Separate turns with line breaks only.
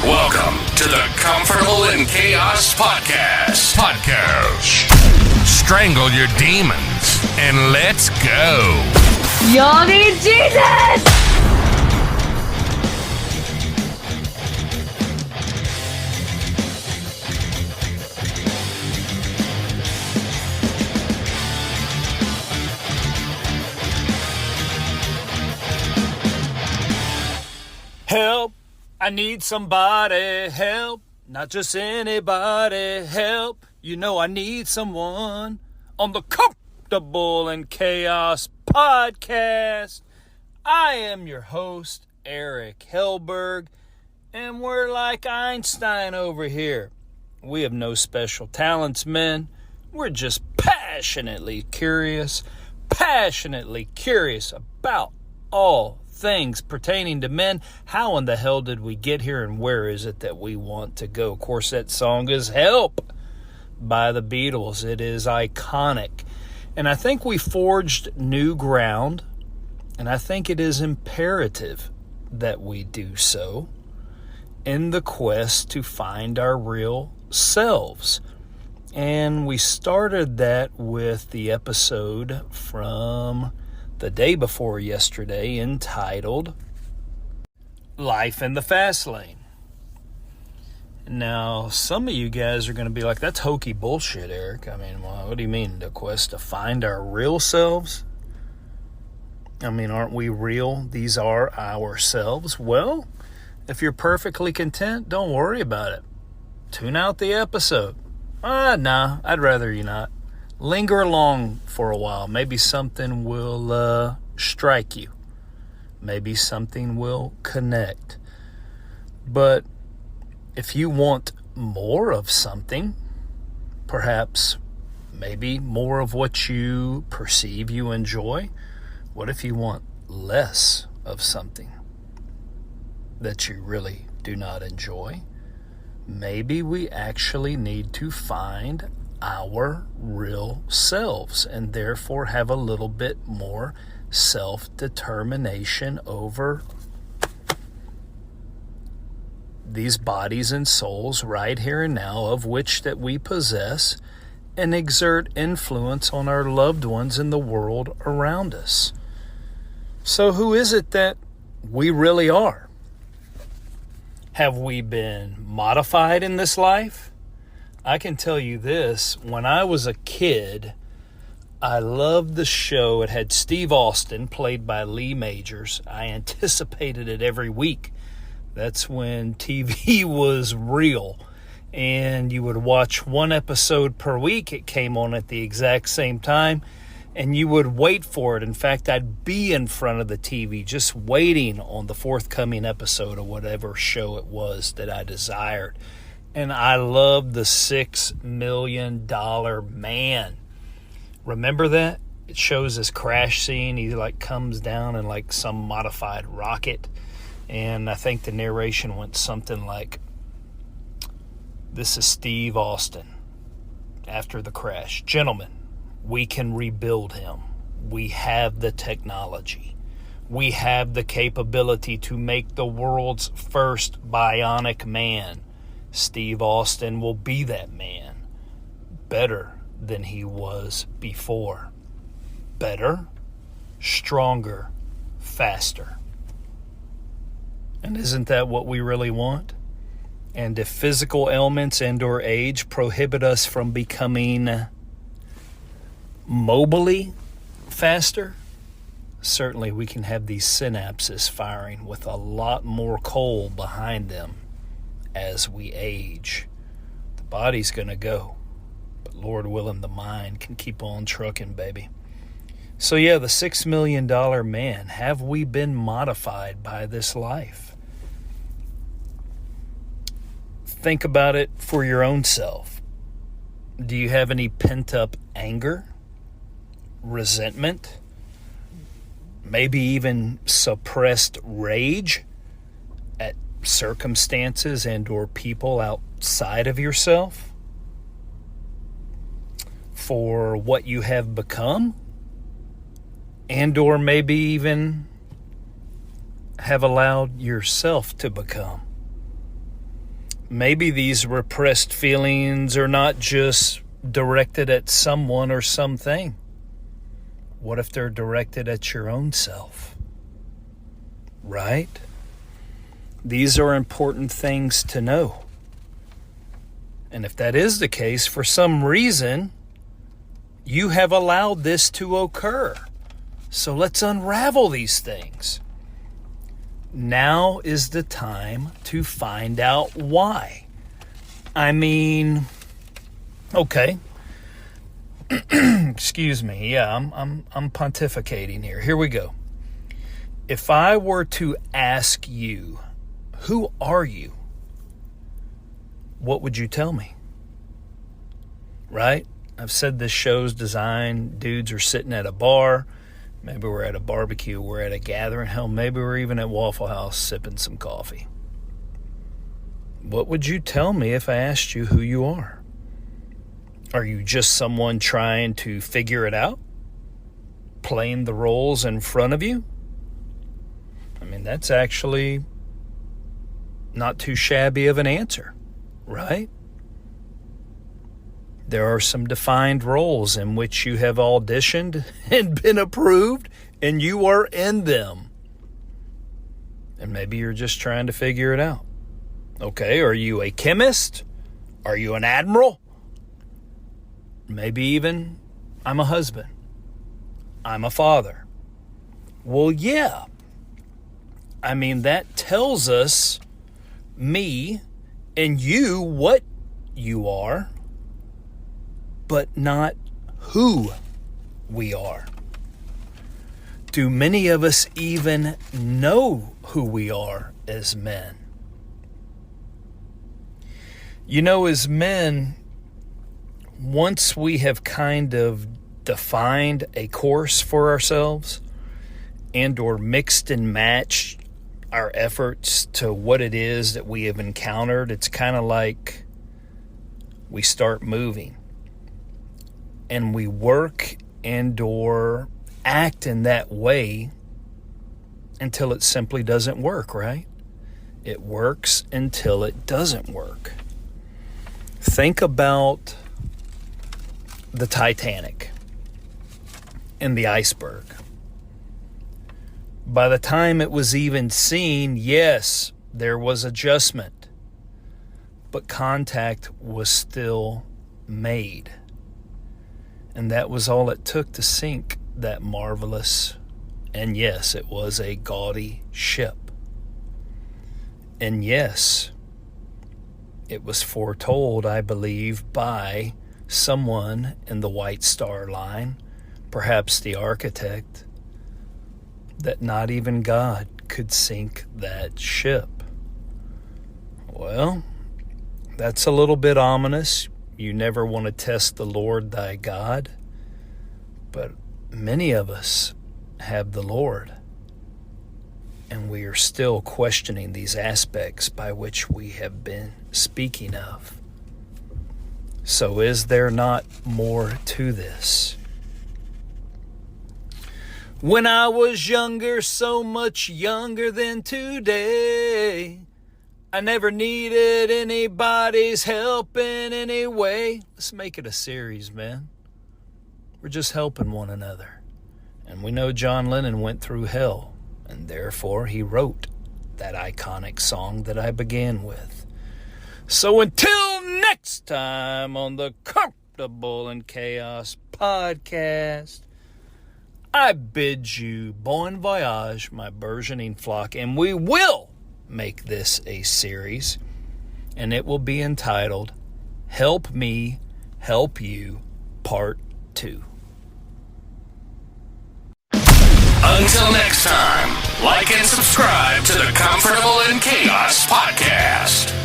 Welcome to the Comfortable in Chaos Podcast. Strangle your demons and let's go.
Y'all need Jesus!
Help, I need somebody, help, not just anybody, help, you know I need someone on the Comfortable in Chaos Podcast. I am your host, Eric Hellberg, and we're like Einstein over here. We have no special talents, men. We're just passionately curious about all things pertaining to men. How in the hell did we get here, and where is it that we want to go? Of course, that song is Help by the Beatles. It is iconic, and I think we forged new ground, and I think it is imperative that we do so in the quest to find our real selves. And we started that with the episode from the day before yesterday entitled Life in the Fast Lane. Now, some of you guys are going to be like, that's hokey bullshit, Eric. I mean, well, what do you mean, the quest to find our real selves? I mean, aren't we real? These are ourselves. Well, if you're perfectly content, don't worry about it. Tune out the episode. Nah, I'd rather you not. Linger along for a while. Maybe something will strike you. Maybe something will connect. But if you want more of something, perhaps maybe more of what you perceive you enjoy, what if you want less of something that you really do not enjoy? Maybe we actually need to find our real selves and therefore have a little bit more self-determination over these bodies and souls right here and now, of which that we possess, and exert influence on our loved ones in the world around us. So who is it that we really are? Have we been modified in this life? I can tell you this, when I was a kid, I loved the show. It had Steve Austin, played by Lee Majors. I anticipated it every week. That's when TV was real, and you would watch one episode per week. It came on at the exact same time, and you would wait for it. In fact, I'd be in front of the TV just waiting on the forthcoming episode of whatever show it was that I desired. And I loved the $6 Million Man. Remember that? It shows this crash scene. He comes down in some modified rocket. And I think the narration went something like, this is Steve Austin after the crash. Gentlemen, we can rebuild him. We have the technology. We have the capability to make the world's first bionic man. Steve Austin will be that man, better than he was before. Better, stronger, faster. And isn't that what we really want? And if physical ailments and/or age prohibit us from becoming mobily faster, certainly we can have these synapses firing with a lot more coal behind them. As we age, the body's going to go, but Lord willing, the mind can keep on trucking, baby. So yeah, the $6 Million Man, have we been modified by this life? Think about it for your own self. Do you have any pent-up anger, resentment, maybe even suppressed rage at circumstances and or people outside of yourself for what you have become, and or maybe even have allowed yourself to become? Maybe these repressed feelings are not just directed at someone or something. What if they're directed at your own self? Right? These are important things to know. And if that is the case, for some reason, you have allowed this to occur. So let's unravel these things. Now is the time to find out why. I mean, okay. Excuse me. Yeah, I'm pontificating here. Here we go. If I were to ask you, who are you? What would you tell me? Right? I've said this show's designed, dudes are sitting at a bar. Maybe we're at a barbecue, we're at a gathering. Hell, maybe we're even at Waffle House sipping some coffee. What would you tell me if I asked you who you are? Are you just someone trying to figure it out? Playing the roles in front of you? I mean, that's actually not too shabby of an answer, right? There are some defined roles in which you have auditioned and been approved, and you are in them. And maybe you're just trying to figure it out. Okay, are you a chemist? Are you an admiral? Maybe even, I'm a husband. I'm a father. Well, yeah. I mean, that tells us, me and you, what you are, but not who we are. Do many of us even know who we are as men? You know, as men, once we have kind of defined a course for ourselves and or mixed and matched our efforts to what it is that we have encountered, it's kind of like we start moving. And we work and or act in that way until it simply doesn't work, right? It works until it doesn't work. Think about the Titanic and the iceberg. By the time it was even seen, yes, there was adjustment, but contact was still made. And that was all it took to sink that marvelous, and yes, it was a gaudy ship. And yes, it was foretold, I believe, by someone in the White Star Line, perhaps the architect, that not even God could sink that ship. Well, that's a little bit ominous. You never want to test the Lord thy God, but many of us have the Lord, and we are still questioning these aspects by which we have been speaking of. So is there not more to this? When I was younger, so much younger than today, I never needed anybody's help in any way. Let's make it a series, man. We're just helping one another. And we know John Lennon went through hell, and therefore he wrote that iconic song that I began with. So until next time on the Comfortable in Chaos podcast, I bid you bon voyage, my burgeoning flock, and we will make this a series, and it will be entitled Help Me, Help You, Part 2.
Until next time, like and subscribe to the Comfortable in Chaos podcast.